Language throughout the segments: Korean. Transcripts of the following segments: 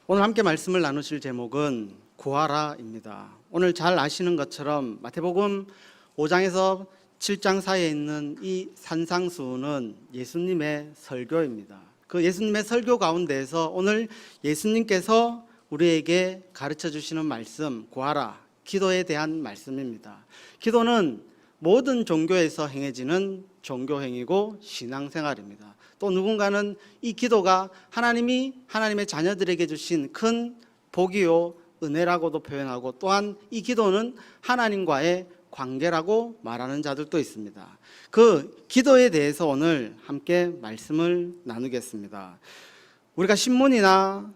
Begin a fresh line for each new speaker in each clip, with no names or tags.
오늘 함께 말씀을 나누실 제목은 구하라입니다. 오늘 잘 아시는 것처럼 마태복음 5장에서 7장 사이에 있는 이 산상수훈은 예수님의 설교입니다. 그 예수님의 설교 가운데에서 오늘 예수님께서 우리에게 가르쳐 주시는 말씀, 구하라, 기도에 대한 말씀입니다. 기도는 모든 종교에서 행해지는 종교행위고 신앙생활입니다. 또 누군가는 이 기도가 하나님이 하나님의 자녀들에게 주신 큰 복이요 은혜라고도 표현하고, 또한 이 기도는 하나님과의 관계라고 말하는 자들도 있습니다. 그 기도에 대해서 오늘 함께 말씀을 나누겠습니다. 우리가 신문이나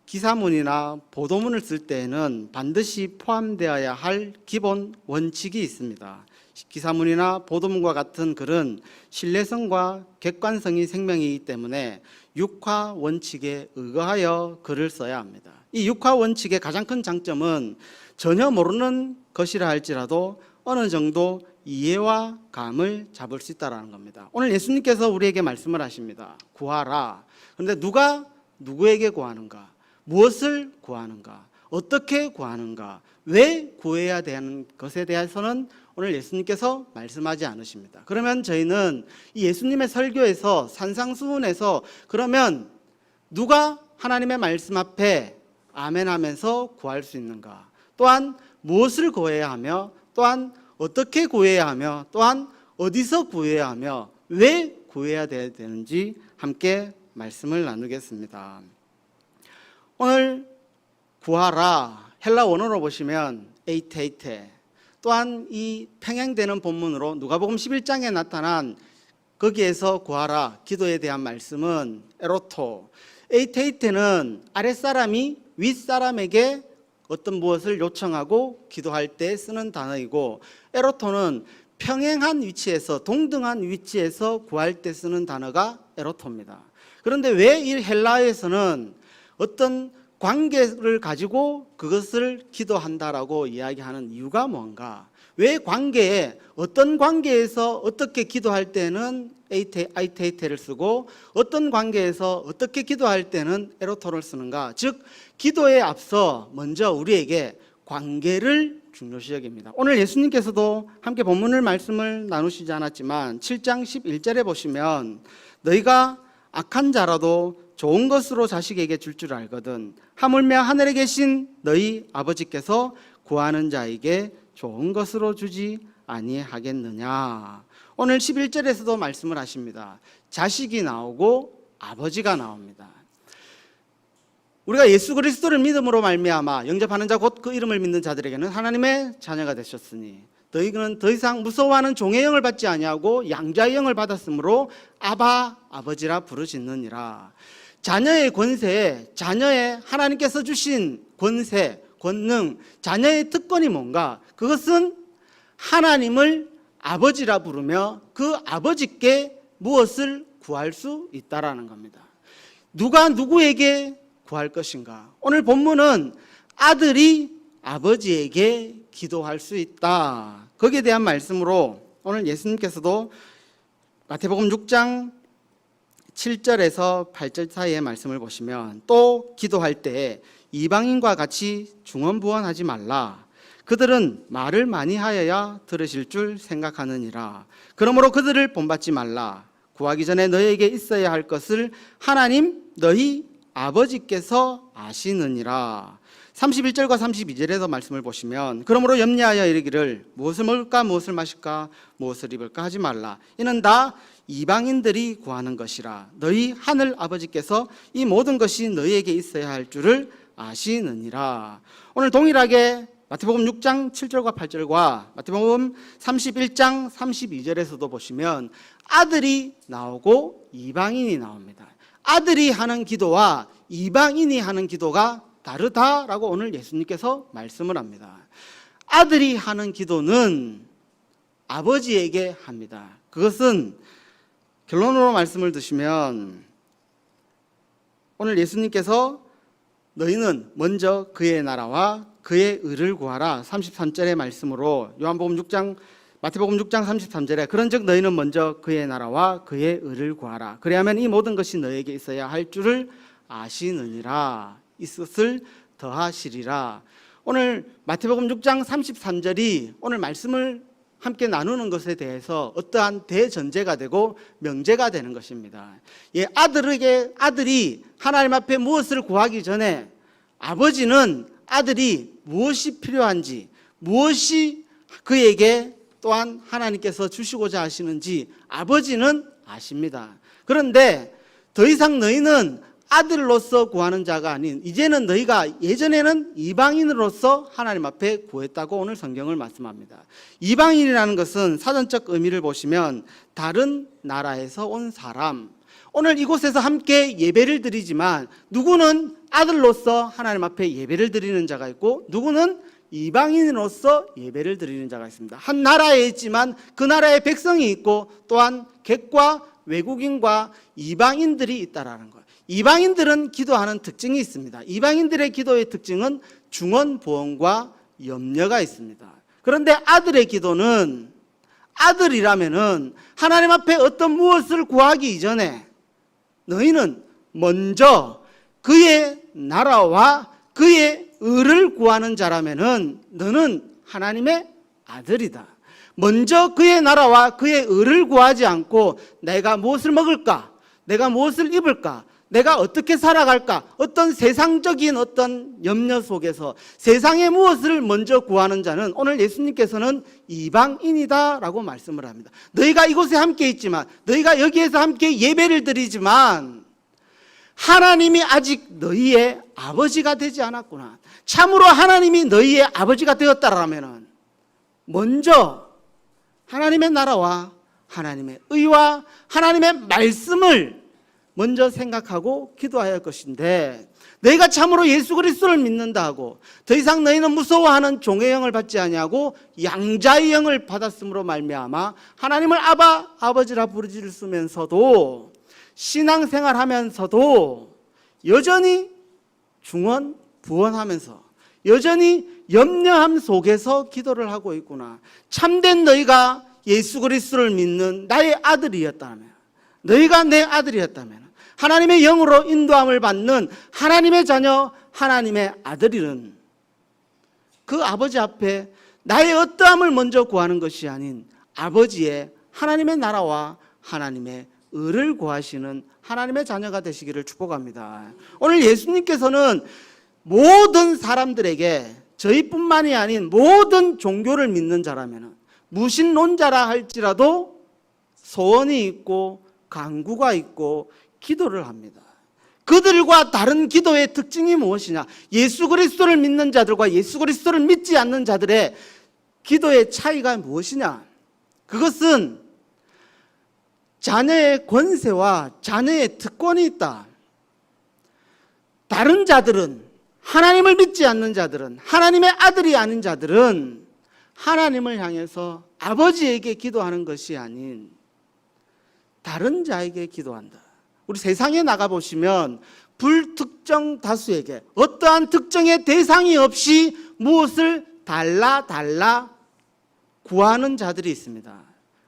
기사문이나 보도문을 쓸 때에는 반드시 포함되어야 할 기본 원칙이 있습니다. 기사문이나 보도문과 같은 글은 신뢰성과 객관성이 생명이기 때문에 육화 원칙에 의거하여 글을 써야 합니다. 이 육화 원칙의 가장 큰 장점은 전혀 모르는 것이라 할지라도 어느 정도 이해와 감을 잡을 수 있다는 겁니다. 오늘 예수님께서 우리에게 말씀을 하십니다. 구하라. 그런데 누가 누구에게 구하는가? 무엇을 구하는가? 어떻게 구하는가? 왜 구해야 되는 것에 대해서는 오늘 예수님께서 말씀하지 않으십니다. 그러면 저희는 이 예수님의 설교에서 산상수훈에서 그러면 누가 하나님의 말씀 앞에 아멘 하면서 구할 수 있는가? 또한 무엇을 구해야 하며, 또한 어떻게 구해야 하며, 또한 어디서 구해야 하며, 왜 구해야 되는지 함께 말씀을 나누겠습니다. 오늘 구하라, 헬라 원어로 보시면 에이테이테, 또한 이 평행되는 본문으로 누가복음 11장에 나타난 거기에서 구하라, 기도에 대한 말씀은 에로토, 에이테이테는 아랫사람이 윗사람에게 어떤 무엇을 요청하고 기도할 때 쓰는 단어이고, 에로토는 평행한 위치에서, 동등한 위치에서 구할 때 쓰는 단어가 에로토입니다. 그런데 왜 이 헬라에서는 어떤 관계를 가지고 그것을 기도한다라고 이야기하는 이유가 뭔가? 왜 관계에, 어떤 관계에서 어떻게 기도할 때는 아이테이테를 쓰고 어떤 관계에서 어떻게 기도할 때는 에로토를 쓰는가? 즉 기도에 앞서 먼저 우리에게 관계를 중요시 여깁니다. 오늘 예수님께서도 함께 본문을 말씀을 나누시지 않았지만 7장 11절에 보시면 너희가 악한 자라도 좋은 것으로 자식에게 줄 줄 알거든 하물며 하늘에 계신 너희 아버지께서 구하는 자에게 좋은 것으로 주지 아니하겠느냐. 오늘 11절에서도 말씀을 하십니다. 자식이 나오고 아버지가 나옵니다. 우리가 예수 그리스도를 믿음으로 말미암아 영접하는 자 곧 그 이름을 믿는 자들에게는 하나님의 자녀가 되셨으니 너희는 더 이상 무서워하는 종의 영을 받지 아니하고 양자의 영을 받았으므로 아바 아버지라 부르짖느니라. 자녀의 권세, 자녀의 하나님께서 주신 권세, 권능, 자녀의 특권이 뭔가? 그것은 하나님을 아버지라 부르며 그 아버지께 무엇을 구할 수 있다라는 겁니다. 누가 누구에게 구할 것인가? 오늘 본문은 아들이 아버지에게 기도할 수 있다. 거기에 대한 말씀으로 오늘 예수님께서도 마태복음 6장 7절에서 8절 사이의 말씀을 보시면 또 기도할 때 이방인과 같이 중언부언하지 말라. 그들은 말을 많이 하여야 들으실 줄 생각하느니라. 그러므로 그들을 본받지 말라. 구하기 전에 너희에게 있어야 할 것을 하나님 너희 아버지께서 아시느니라. 31절과 32절에서 말씀을 보시면 그러므로 염려하여 이르기를 무엇을 먹을까 무엇을 마실까 무엇을 입을까 하지 말라. 이는 다 이방인들이 구하는 것이라. 너희 하늘 아버지께서 이 모든 것이 너희에게 있어야 할 줄을 아시느니라. 오늘 동일하게 마태복음 6장 7절과 8절과 마태복음 31장 32절에서도 보시면 아들이 나오고 이방인이 나옵니다. 아들이 하는 기도와 이방인이 하는 기도가 다르다라고 오늘 예수님께서 말씀을 합니다. 아들이 하는 기도는 아버지에게 합니다. 그것은 결론으로 말씀을 드시면 오늘 예수님께서 너희는 먼저 그의 나라와 그의 의를 구하라 33절의 말씀으로 마태복음 6장 33절에 그런즉 너희는 먼저 그의 나라와 그의 의를 구하라 그리하면 이 모든 것이 너희에게 있어야 할 줄을 아시느니라. 이것을 더하시리라. 오늘 마태복음 6장 33절이 오늘 말씀을 함께 나누는 것에 대해서 어떠한 대전제가 되고 명제가 되는 것입니다. 아들이 하나님 앞에 무엇을 구하기 전에 아버지는 아들이 무엇이 필요한지, 무엇이 그에게 또한 하나님께서 주시고자 하시는지 아버지는 아십니다. 그런데 더 이상 너희는 아들로서 구하는 자가 아닌, 이제는 너희가 예전에는 이방인으로서 하나님 앞에 구했다고 오늘 성경을 말씀합니다. 이방인이라는 것은 사전적 의미를 보시면 다른 나라에서 온 사람, 오늘 이곳에서 함께 예배를 드리지만 누구는 아들로서 하나님 앞에 예배를 드리는 자가 있고 누구는 이방인으로서 예배를 드리는 자가 있습니다. 한 나라에 있지만 그 나라의 백성이 있고 또한 객과 외국인과 이방인들이 있다라는 거예요. 이방인들은 기도하는 특징이 있습니다. 이방인들의 기도의 특징은 중언부언과 염려가 있습니다. 그런데 아들의 기도는, 아들이라면은 하나님 앞에 어떤 무엇을 구하기 이전에 너희는 먼저 그의 나라와 그의 의를 구하는 자라면은 너는 하나님의 아들이다. 먼저 그의 나라와 그의 의를 구하지 않고 내가 무엇을 먹을까? 내가 무엇을 입을까? 내가 어떻게 살아갈까? 어떤 세상적인 어떤 염려 속에서 세상의 무엇을 먼저 구하는 자는 오늘 예수님께서는 이방인이다라고 말씀을 합니다. 너희가 이곳에 함께 있지만, 너희가 여기에서 함께 예배를 드리지만 하나님이 아직 너희의 아버지가 되지 않았구나. 참으로 하나님이 너희의 아버지가 되었다라면 먼저 하나님의 나라와 하나님의 의와 하나님의 말씀을 먼저 생각하고 기도해야 할 것인데, 너희가 참으로 예수 그리스도를 믿는다 하고 더 이상 너희는 무서워하는 종의 영을 받지 아니하고 양자의 영을 받았음으로 말미암아 하나님을 아버지라 부르짖으면서도 신앙생활하면서도 여전히 중언부언하면서 여전히 염려함 속에서 기도를 하고 있구나. 참된 너희가 예수 그리스도를 믿는 나의 아들이었다면, 너희가 내 아들이었다면, 하나님의 영으로 인도함을 받는 하나님의 자녀, 하나님의 아들이는 그 아버지 앞에 나의 어떠함을 먼저 구하는 것이 아닌 아버지의 하나님의 나라와 하나님의 의를 구하시는 하나님의 자녀가 되시기를 축복합니다. 오늘 예수님께서는 모든 사람들에게, 저희뿐만이 아닌 모든 종교를 믿는 자라면, 무신론자라 할지라도 소원이 있고 간구가 있고 기도를 합니다. 그들과 다른 기도의 특징이 무엇이냐? 예수 그리스도를 믿는 자들과 예수 그리스도를 믿지 않는 자들의 기도의 차이가 무엇이냐? 그것은 자녀의 권세와 자녀의 특권이 있다. 다른 자들은, 하나님을 믿지 않는 자들은, 하나님의 아들이 아닌 자들은 하나님을 향해서 아버지에게 기도하는 것이 아닌 다른 자에게 기도한다. 우리 세상에 나가보시면 불특정 다수에게 어떠한 특정의 대상이 없이 무엇을 달라 구하는 자들이 있습니다.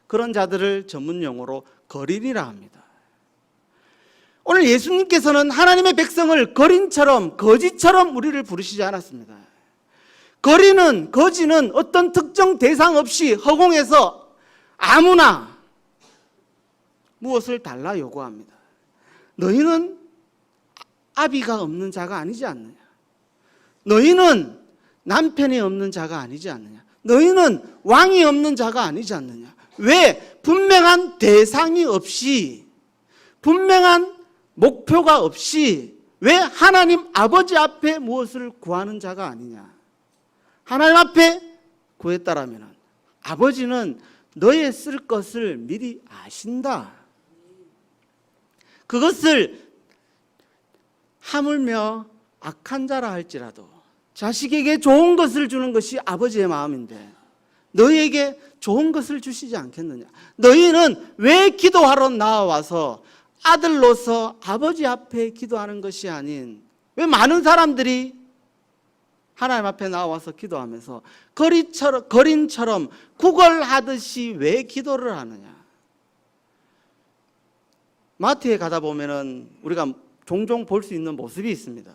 그런 자들을 전문용어로 거린이라 합니다. 오늘 예수님께서는 하나님의 백성을 거린처럼, 거지처럼 우리를 부르시지 않았습니다. 거지는 어떤 특정 대상 없이 허공에서 아무나 무엇을 달라 요구합니다. 너희는 아비가 없는 자가 아니지 않느냐? 너희는 남편이 없는 자가 아니지 않느냐? 너희는 왕이 없는 자가 아니지 않느냐? 왜? 분명한 대상이 없이, 분명한 목표가 없이 왜 하나님 아버지 앞에 무엇을 구하는 자가 아니냐? 하나님 앞에 구했다라면 아버지는 너의 쓸 것을 미리 아신다. 그것을 하물며 악한 자라 할지라도 자식에게 좋은 것을 주는 것이 아버지의 마음인데 너희에게 좋은 것을 주시지 않겠느냐? 너희는 왜 기도하러 나와서 아들로서 아버지 앞에 기도하는 것이 아닌, 왜 많은 사람들이 하나님 앞에 나와서 기도하면서 거린처럼 구걸하듯이 왜 기도를 하느냐? 마트에 가다 보면은 우리가 종종 볼 수 있는 모습이 있습니다.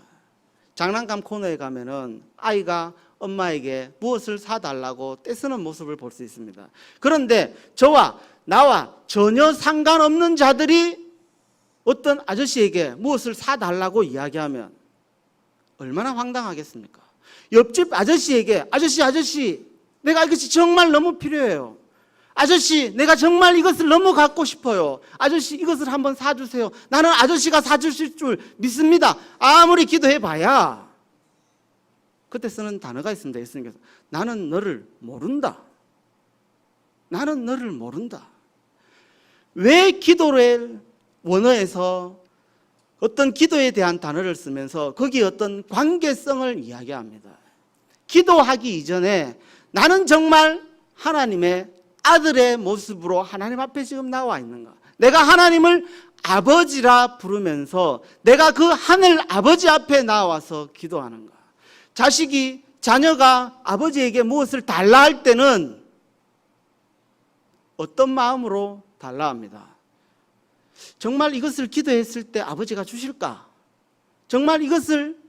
장난감 코너에 가면은 아이가 엄마에게 무엇을 사달라고 떼쓰는 모습을 볼 수 있습니다. 그런데 저와 나와 전혀 상관없는 자들이 어떤 아저씨에게 무엇을 사달라고 이야기하면 얼마나 황당하겠습니까? 옆집 아저씨에게 아저씨 내가 이것이 정말 너무 필요해요. 아저씨 내가 정말 이것을 너무 갖고 싶어요. 아저씨 이것을 한번 사주세요. 나는 아저씨가 사주실 줄 믿습니다. 아무리 기도해봐야 그때 쓰는 단어가 있습니다. 예수님께서 나는 너를 모른다. 나는 너를 모른다. 왜 기도를 원어에서 어떤 기도에 대한 단어를 쓰면서 거기에 어떤 관계성을 이야기합니다. 기도하기 이전에 나는 정말 하나님의 아들의 모습으로 하나님 앞에 지금 나와 있는가? 내가 하나님을 아버지라 부르면서 내가 그 하늘 아버지 앞에 나와서 기도하는가? 자녀가 아버지에게 무엇을 달라 할 때는 어떤 마음으로 달라 합니다. 정말 이것을 기도했을 때 아버지가 주실까? 정말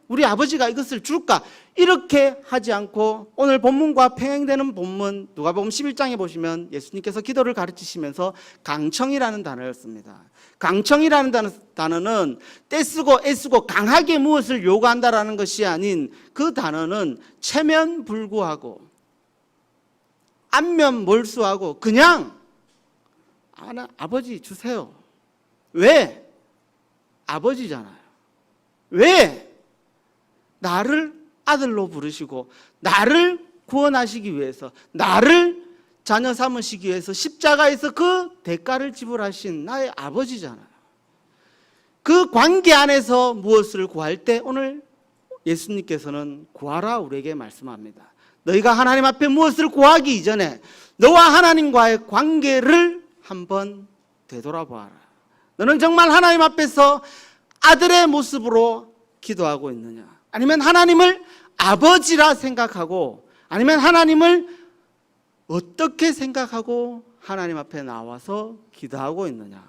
우리 아버지가 이것을 줄까? 이렇게 하지 않고 오늘 본문과 평행되는 본문 누가복음 11장에 보시면 예수님께서 기도를 가르치시면서 강청이라는 단어를 씁니다. 강청이라는 단어는 떼쓰고 애쓰고 강하게 무엇을 요구한다라는 것이 아닌 그 단어는 체면불구하고 안면몰수하고 그냥 아버지 주세요. 왜? 아버지잖아요. 왜? 나를 아들로 부르시고 나를 구원하시기 위해서 나를 자녀 삼으시기 위해서 십자가에서 그 대가를 지불하신 나의 아버지잖아요. 그 관계 안에서 무엇을 구할 때 오늘 예수님께서는 구하라 우리에게 말씀합니다. 너희가 하나님 앞에 무엇을 구하기 이전에 너와 하나님과의 관계를 한번 되돌아보아라. 너는 정말 하나님 앞에서 아들의 모습으로 기도하고 있느냐? 아니면 하나님을 아버지라 생각하고 아니면 하나님을 어떻게 생각하고 하나님 앞에 나와서 기도하고 있느냐?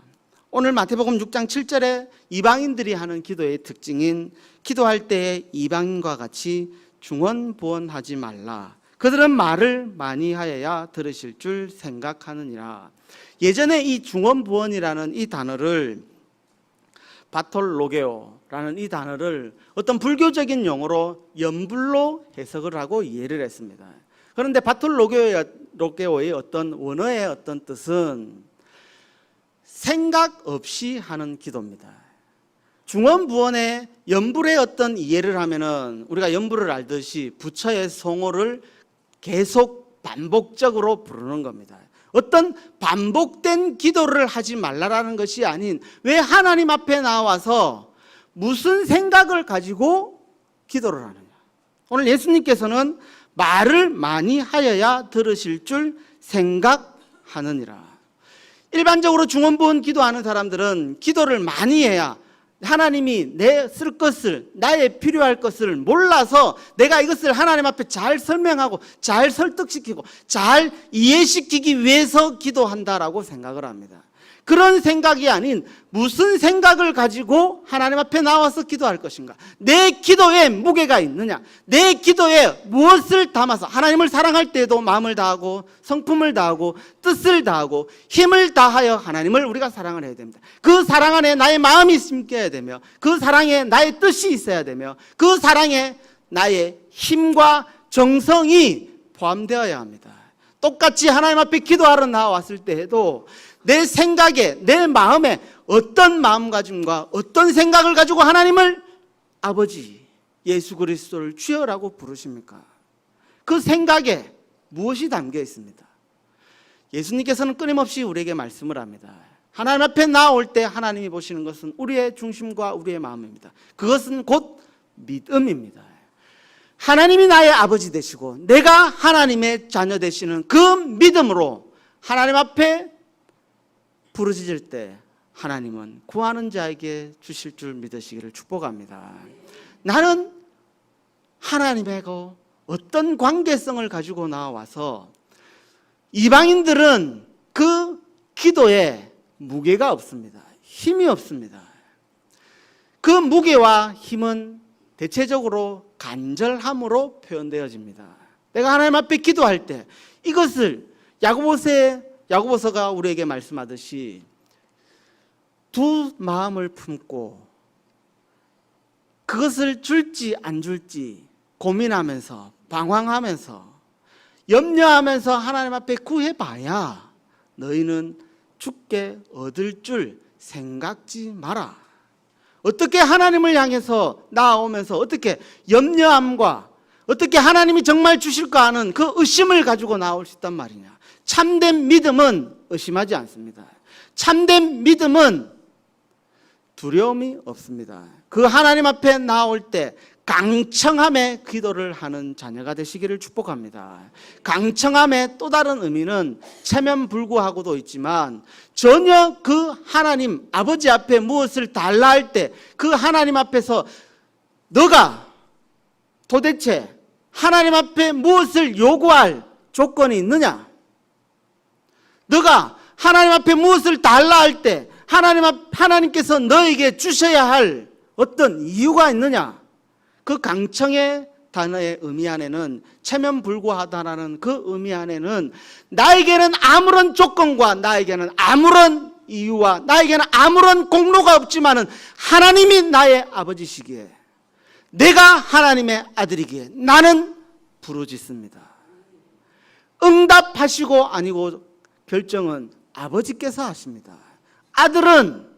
오늘 마태복음 6장 7절에 이방인들이 하는 기도의 특징인 기도할 때에 이방인과 같이 중언부언하지 말라. 그들은 말을 많이 하여야 들으실 줄 생각하느니라. 예전에 이 중언부언이라는 이 단어를 바톨로게오라는 이 단어를 어떤 불교적인 용어로 염불로 해석을 하고 이해를 했습니다. 그런데 바톨로게오의 어떤 원어의 어떤 뜻은 생각 없이 하는 기도입니다. 중언부언의 염불의 어떤 이해를 하면은 우리가 염불을 알듯이 부처의 성호를 계속 반복적으로 부르는 겁니다. 어떤 반복된 기도를 하지 말라라는 것이 아닌 왜 하나님 앞에 나와서 무슨 생각을 가지고 기도를 하느냐. 오늘 예수님께서는 말을 많이 하여야 들으실 줄 생각하느니라. 일반적으로 중언부언 기도하는 사람들은 기도를 많이 해야 하나님이 내 쓸 것을 나의 필요할 것을 몰라서 내가 이것을 하나님 앞에 잘 설명하고 잘 설득시키고 잘 이해시키기 위해서 기도한다라고 생각을 합니다. 그런 생각이 아닌 무슨 생각을 가지고 하나님 앞에 나와서 기도할 것인가? 내 기도에 무게가 있느냐? 내 기도에 무엇을 담아서 하나님을 사랑할 때에도 마음을 다하고 성품을 다하고 뜻을 다하고 힘을 다하여 하나님을 우리가 사랑을 해야 됩니다. 그 사랑 안에 나의 마음이 심겨야 되며 그 사랑에 나의 뜻이 있어야 되며 그 사랑에 나의 힘과 정성이 포함되어야 합니다. 똑같이 하나님 앞에 기도하러 나왔을 때에도 내 생각에 내 마음에 어떤 마음가짐과 어떤 생각을 가지고 하나님을 아버지 예수 그리스도를 주여라고 부르십니까? 그 생각에 무엇이 담겨 있습니다. 예수님께서는 끊임없이 우리에게 말씀을 합니다. 하나님 앞에 나올 때 하나님이 보시는 것은 우리의 중심과 우리의 마음입니다. 그것은 곧 믿음입니다. 하나님이 나의 아버지 되시고 내가 하나님의 자녀 되시는 그 믿음으로 하나님 앞에 부르짖을 때 하나님은 구하는 자에게 주실 줄 믿으시기를 축복합니다. 나는 하나님하고 어떤 관계성을 가지고 나와서 이방인들은 그 기도에 무게가 없습니다. 힘이 없습니다. 그 무게와 힘은 대체적으로 간절함으로 표현되어집니다. 내가 하나님 앞에 기도할 때 이것을 야고보서가 우리에게 말씀하듯이 두 마음을 품고 그것을 줄지 안 줄지 고민하면서 방황하면서 염려하면서 하나님 앞에 구해봐야 너희는 죽게 얻을 줄 생각지 마라. 어떻게 하나님을 향해서 나아오면서 어떻게 염려함과 어떻게 하나님이 정말 주실까 하는 그 의심을 가지고 나올 수 있단 말이냐. 참된 믿음은 의심하지 않습니다. 참된 믿음은 두려움이 없습니다. 그 하나님 앞에 나올 때 강청함의 기도를 하는 자녀가 되시기를 축복합니다. 강청함의 또 다른 의미는 체면불구하고도 있지만 전혀 그 하나님 아버지 앞에 무엇을 달라 할 때 그 하나님 앞에서 너가 도대체 하나님 앞에 무엇을 요구할 조건이 있느냐? 너가 하나님 앞에 무엇을 달라 할 때 하나님께서 너에게 주셔야 할 어떤 이유가 있느냐? 그 강청의 단어의 의미 안에는 체면불구하다라는 그 의미 안에는 나에게는 아무런 조건과 나에게는 아무런 이유와 나에게는 아무런 공로가 없지만은 하나님이 나의 아버지시기에 내가 하나님의 아들이기에 나는 부르짖습니다. 응답하시고 아니고 결정은 아버지께서 하십니다. 아들은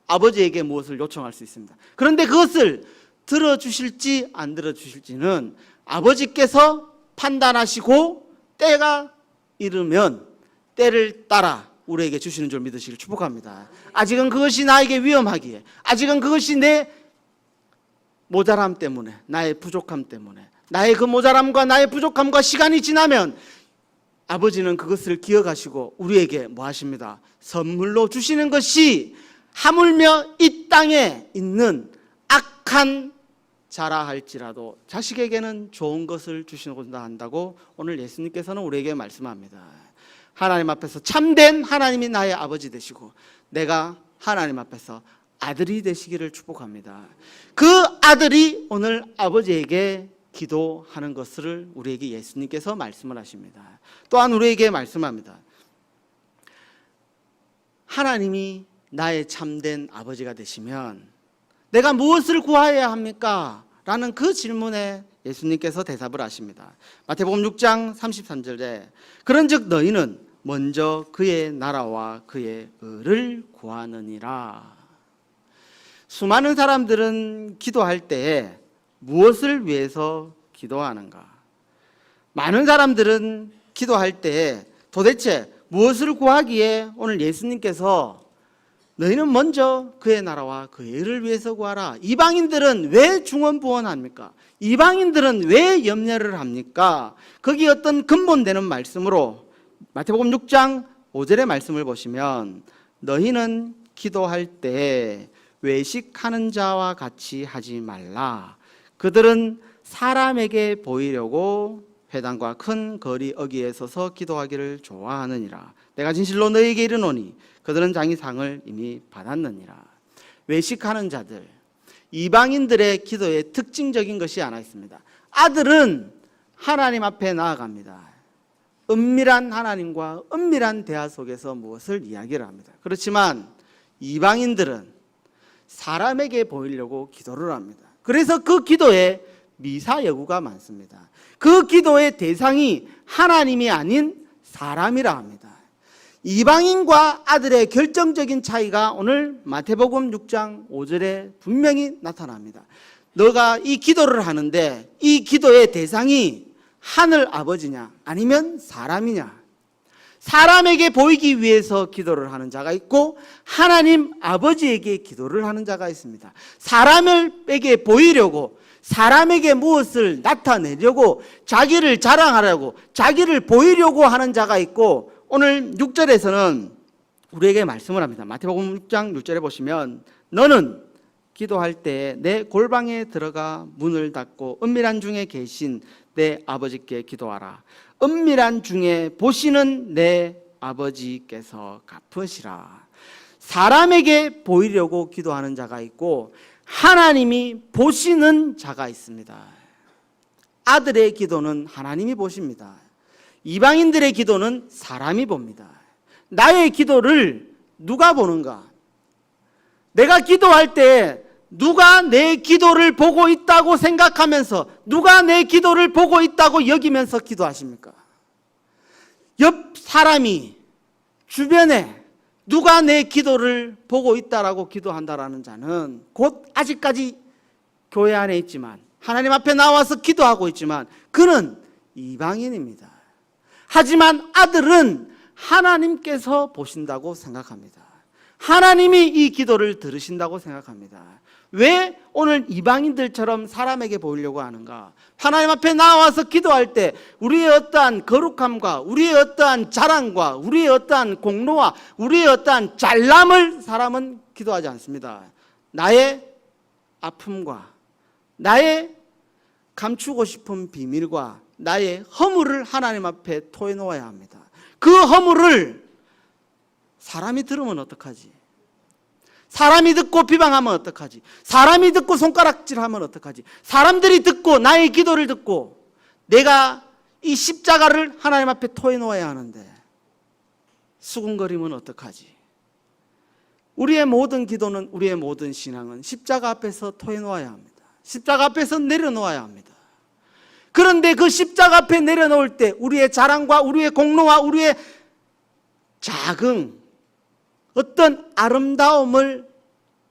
아버지에게 무엇을 요청할 수 있습니다. 그런데 그것을 들어주실지 안 들어주실지는 아버지께서 판단하시고 때가 이르면 때를 따라 우리에게 주시는 줄 믿으시길 축복합니다. 아직은 그것이 나에게 위험하기에, 아직은 그것이 내 모자람 때문에, 나의 부족함 때문에, 나의 그 모자람과 나의 부족함과 시간이 지나면 아버지는 그것을 기억하시고 우리에게 뭐 하십니다? 선물로 주시는 것이 하물며 이 땅에 있는 악한 자라 할지라도 자식에게는 좋은 것을 주시고자 한다고 오늘 예수님께서는 우리에게 말씀합니다. 하나님 앞에서 참된 하나님이 나의 아버지 되시고 내가 하나님 앞에서 아들이 되시기를 축복합니다. 그 아들이 오늘 아버지에게 기도하는 것을 우리에게 예수님께서 말씀을 하십니다. 또한 우리에게 말씀합니다. 하나님이 나의 참된 아버지가 되시면 내가 무엇을 구하여야 합니까? 라는 그 질문에 예수님께서 대답을 하십니다. 마태복음 6장 33절에 그런즉 너희는 먼저 그의 나라와 그의 의를 구하느니라. 수많은 사람들은 기도할 때에 무엇을 위해서 기도하는가? 많은 사람들은 기도할 때에 도대체 무엇을 구하기에 오늘 예수님께서 너희는 먼저 그의 나라와 그의 의를 위해서 구하라. 이방인들은 왜 중언부언합니까? 이방인들은 왜 염려를 합니까? 거기 어떤 근본되는 말씀으로 마태복음 6장 5절의 말씀을 보시면 너희는 기도할 때 외식하는 자와 같이 하지 말라. 그들은 사람에게 보이려고 회당과 큰 거리 어귀에 서서 기도하기를 좋아하느니라. 내가 진실로 너희에게 이르노니 그들은 자기 상을 이미 받았느니라. 외식하는 자들, 이방인들의 기도의 특징적인 것이 하나 있습니다. 아들은 하나님 앞에 나아갑니다. 은밀한 하나님과 은밀한 대화 속에서 무엇을 이야기를 합니다. 그렇지만 이방인들은 사람에게 보이려고 기도를 합니다. 그래서 그 기도에 미사여구가 많습니다. 그 기도의 대상이 하나님이 아닌 사람이라 합니다. 이방인과 아들의 결정적인 차이가 오늘 마태복음 6장 5절에 분명히 나타납니다. 너가 이 기도를 하는데 이 기도의 대상이 하늘 아버지냐 아니면 사람이냐? 사람에게 보이기 위해서 기도를 하는 자가 있고 하나님 아버지에게 기도를 하는 자가 있습니다. 사람에게 보이려고, 사람에게 무엇을 나타내려고, 자기를 자랑하려고, 자기를 보이려고 하는 자가 있고, 오늘 6절에서는 우리에게 말씀을 합니다. 마태복음 6장 6절에 보시면 너는 기도할 때 내 골방에 들어가 문을 닫고 은밀한 중에 계신 내 아버지께 기도하라. 은밀한 중에 보시는 내 아버지께서 갚으시라. 사람에게 보이려고 기도하는 자가 있고 하나님이 보시는 자가 있습니다. 아들의 기도는 하나님이 보십니다. 이방인들의 기도는 사람이 봅니다. 나의 기도를 누가 보는가? 내가 기도할 때 누가 내 기도를 보고 있다고 생각하면서, 누가 내 기도를 보고 있다고 여기면서 기도하십니까? 옆 사람이, 주변에 누가 내 기도를 보고 있다라고 기도한다라는 자는 곧 아직까지 교회 안에 있지만, 하나님 앞에 나와서 기도하고 있지만 그는 이방인입니다. 하지만 아들은 하나님께서 보신다고 생각합니다. 하나님이 이 기도를 들으신다고 생각합니다. 왜 오늘 이방인들처럼 사람에게 보이려고 하는가? 하나님 앞에 나와서 기도할 때 우리의 어떠한 거룩함과 우리의 어떠한 자랑과 우리의 어떠한 공로와 우리의 어떠한 잘남을 사람은 기도하지 않습니다. 나의 아픔과 나의 감추고 싶은 비밀과 나의 허물을 하나님 앞에 토해놓아야 합니다. 그 허물을 사람이 들으면 어떡하지? 사람이 듣고 비방하면 어떡하지? 사람이 듣고 손가락질하면 어떡하지? 사람들이 듣고 나의 기도를 듣고 내가 이 십자가를 하나님 앞에 토해놓아야 하는데 수군거리면 어떡하지? 우리의 모든 기도는, 우리의 모든 신앙은 십자가 앞에서 토해놓아야 합니다. 십자가 앞에서 내려놓아야 합니다. 그런데 그 십자가 앞에 내려놓을 때 우리의 자랑과 우리의 공로와 우리의 작은 어떤 아름다움을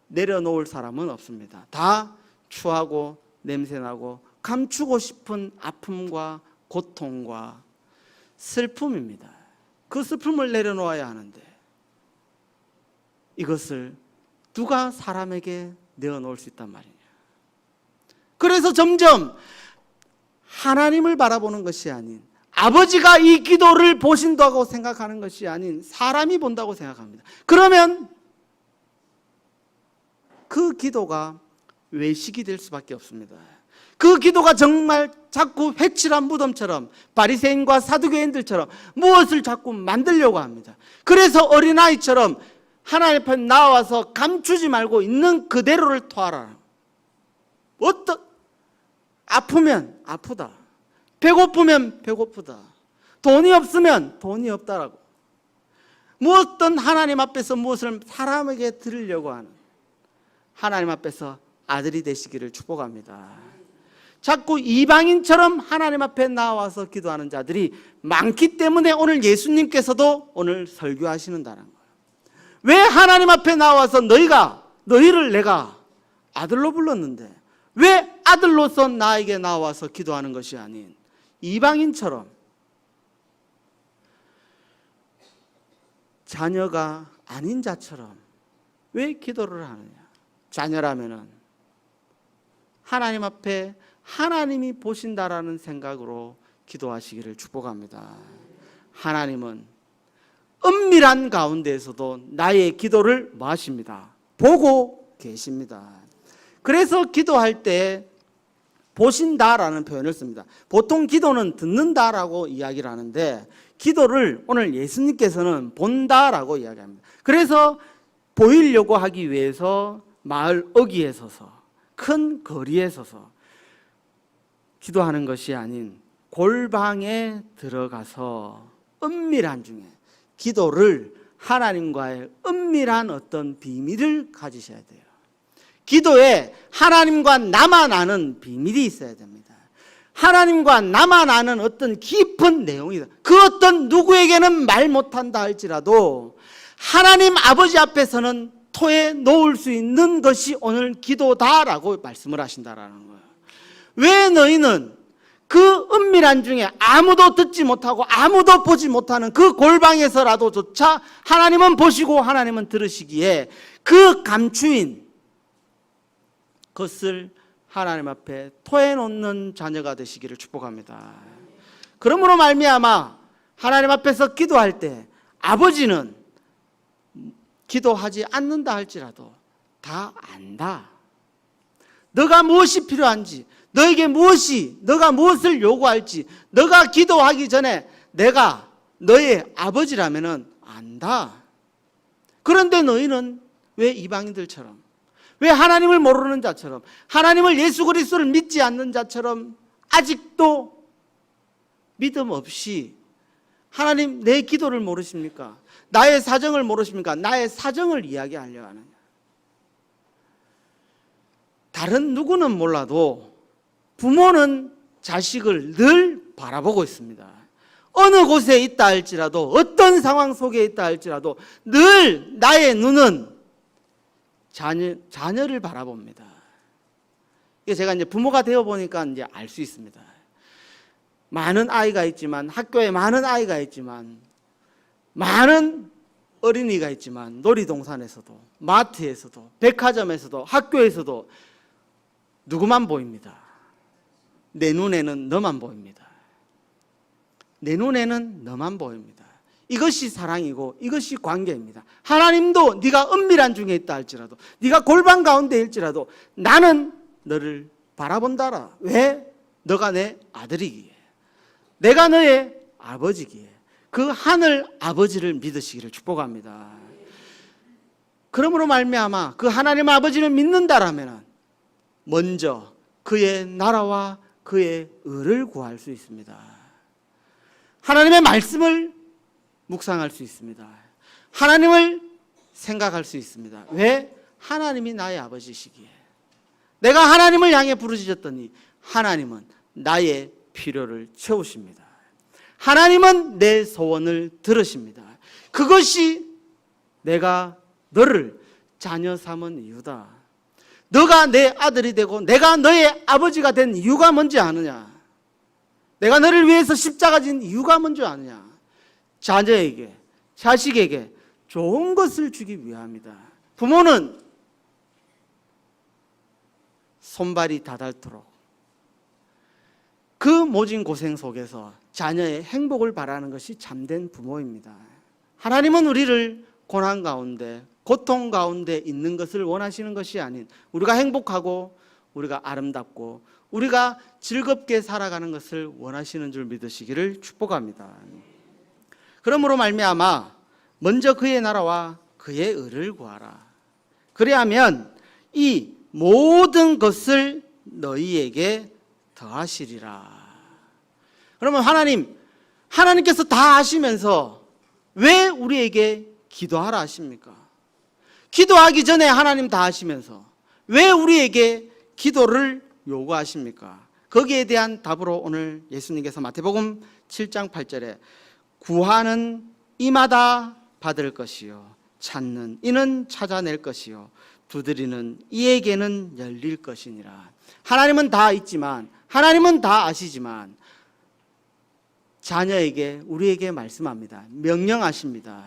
내려놓을 사람은 없습니다. 다 추하고 냄새나고 감추고 싶은 아픔과 고통과 슬픔입니다. 그 슬픔을 내려놓아야 하는데 이것을 누가 사람에게 내어놓을 수 있단 말이냐. 그래서 점점 하나님을 바라보는 것이 아닌, 아버지가 이 기도를 보신다고 생각하는 것이 아닌 사람이 본다고 생각합니다. 그러면 그 기도가 외식이 될 수밖에 없습니다. 그 기도가 정말 자꾸 회칠한 무덤처럼, 바리새인과 사두개인들처럼 무엇을 자꾸 만들려고 합니다. 그래서 어린아이처럼 하나님 앞에 나와서 감추지 말고 있는 그대로를 토하라. 아프면 아프다, 배고프면 배고프다, 돈이 없으면 돈이 없다라고, 무엇든 하나님 앞에서 무엇을 사람에게 드리려고 하는, 하나님 앞에서 아들이 되시기를 축복합니다. 자꾸 이방인처럼 하나님 앞에 나와서 기도하는 자들이 많기 때문에 오늘 예수님께서도 오늘 설교하시는다는 거예요. 왜 하나님 앞에 나와서 너희를 내가 아들로 불렀는데 왜 아들로서 나에게 나와서 기도하는 것이 아닌 이방인처럼 자녀가 아닌 자처럼 왜 기도를 하느냐? 자녀라면은 하나님 앞에 하나님이 보신다라는 생각으로 기도하시기를 축복합니다. 하나님은 은밀한 가운데에서도 나의 기도를 뭐 하십니다? 보고 계십니다. 그래서 기도할 때 보신다라는 표현을 씁니다. 보통 기도는 듣는다라고 이야기를 하는데 기도를 오늘 예수님께서는 본다라고 이야기합니다. 그래서 보이려고 하기 위해서 마을 어귀에 서서, 큰 거리에 서서 기도하는 것이 아닌 골방에 들어가서 은밀한 중에 기도를, 하나님과의 은밀한 어떤 비밀을 가지셔야 돼요. 기도에 하나님과 나만 아는 비밀이 있어야 됩니다. 하나님과 나만 아는 어떤 깊은 내용이다. 그 어떤 누구에게는 말 못한다 할지라도 하나님 아버지 앞에서는 토해 놓을 수 있는 것이 오늘 기도다라고 말씀을 하신다라는 거예요. 왜 너희는 그 은밀한 중에 아무도 듣지 못하고 아무도 보지 못하는 그 골방에서라도 조차 하나님은 보시고 하나님은 들으시기에 그 감추인 것을 하나님 앞에 토해놓는 자녀가 되시기를 축복합니다. 그러므로 말미암아 하나님 앞에서 기도할 때 아버지는 기도하지 않는다 할지라도 다 안다. 너가 무엇이 필요한지, 너에게 너가 무엇을 요구할지, 너가 기도하기 전에 내가 너의 아버지라면은 안다. 그런데 너희는 왜 이방인들처럼, 왜 하나님을 모르는 자처럼, 하나님을 예수 그리스도를 믿지 않는 자처럼 아직도 믿음 없이 하나님 내 기도를 모르십니까? 나의 사정을 모르십니까? 나의 사정을 이야기하려 하느냐? 다른 누구는 몰라도 부모는 자식을 늘 바라보고 있습니다. 어느 곳에 있다 할지라도, 어떤 상황 속에 있다 할지라도 늘 나의 눈은 자녀를 바라봅니다. 이게 제가 이제 부모가 되어 보니까 이제 알 수 있습니다. 많은 아이가 있지만, 학교에 많은 아이가 있지만, 많은 어린이가 있지만, 놀이동산에서도, 마트에서도, 백화점에서도, 학교에서도 누구만 보입니다. 내 눈에는 너만 보입니다. 내 눈에는 너만 보입니다. 이것이 사랑이고 이것이 관계입니다. 하나님도 네가 은밀한 중에 있다 할지라도, 네가 골방 가운데 일지라도 나는 너를 바라본다라. 왜? 너가 내 아들이기에, 내가 너의 아버지기에. 그 하늘 아버지를 믿으시기를 축복합니다. 그러므로 말미암아 그 하나님 아버지를 믿는다라면 먼저 그의 나라와 그의 의를 구할 수 있습니다. 하나님의 말씀을 묵상할 수 있습니다. 하나님을 생각할 수 있습니다. 왜? 하나님이 나의 아버지시기에. 내가 하나님을 향해 부르짖었더니 하나님은 나의 필요를 채우십니다. 하나님은 내 소원을 들으십니다. 그것이 내가 너를 자녀 삼은 이유다. 너가 내 아들이 되고 내가 너의 아버지가 된 이유가 뭔지 아느냐? 내가 너를 위해서 십자가 진 이유가 뭔지 아느냐? 자녀에게, 자식에게 좋은 것을 주기 위함이다. 부모는 손발이 다닳도록 그 모진 고생 속에서 자녀의 행복을 바라는 것이 참된 부모입니다. 하나님은 우리를 고난 가운데, 고통 가운데 있는 것을 원하시는 것이 아닌, 우리가 행복하고 우리가 아름답고 우리가 즐겁게 살아가는 것을 원하시는 줄 믿으시기를 축복합니다. 그러므로 말미암아 먼저 그의 나라와 그의 의를 구하라. 그래야면 이 모든 것을 너희에게 더하시리라. 그러면 하나님께서 다 아시면서 왜 우리에게 기도하라 하십니까? 기도하기 전에 하나님 다 아시면서 왜 우리에게 기도를 요구하십니까? 거기에 대한 답으로 오늘 예수님께서 마태복음 7장 8절에 구하는 이마다 받을 것이요, 찾는 이는 찾아낼 것이요, 두드리는 이에게는 열릴 것이니라. 하나님은 다 있지만, 하나님은 다 아시지만 자녀에게, 우리에게 말씀합니다. 명령하십니다.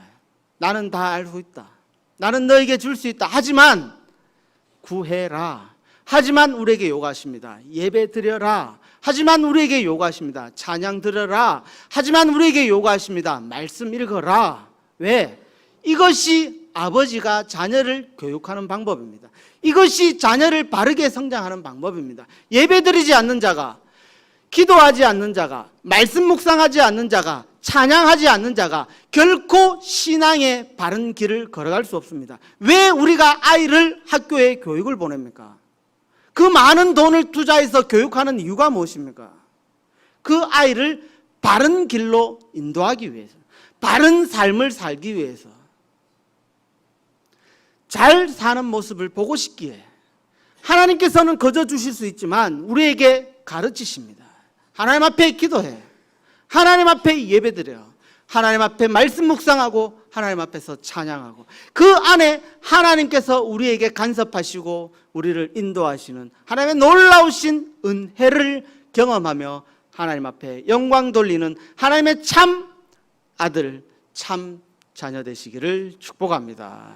나는 다 알고 있다. 나는 너에게 줄 수 있다. 하지만 구해라. 하지만 우리에게 요구하십니다. 예배 드려라. 하지만 우리에게 요구하십니다. 찬양 드려라. 하지만 우리에게 요구하십니다. 말씀 읽어라. 왜? 이것이 아버지가 자녀를 교육하는 방법입니다. 이것이 자녀를 바르게 성장하는 방법입니다. 예배 드리지 않는 자가, 기도하지 않는 자가, 말씀 묵상하지 않는 자가, 찬양하지 않는 자가 결코 신앙의 바른 길을 걸어갈 수 없습니다. 왜 우리가 아이를 학교에 교육을 보냅니까? 그 많은 돈을 투자해서 교육하는 이유가 무엇입니까? 그 아이를 바른 길로 인도하기 위해서, 바른 삶을 살기 위해서, 잘 사는 모습을 보고 싶기에. 하나님께서는 거저 주실 수 있지만 우리에게 가르치십니다. 하나님 앞에 기도해. 하나님 앞에 예배드려. 하나님 앞에 말씀 묵상하고 하나님 앞에서 찬양하고, 그 안에 하나님께서 우리에게 간섭하시고 우리를 인도하시는 하나님의 놀라우신 은혜를 경험하며 하나님 앞에 영광 돌리는 하나님의 참 아들, 참 자녀 되시기를 축복합니다.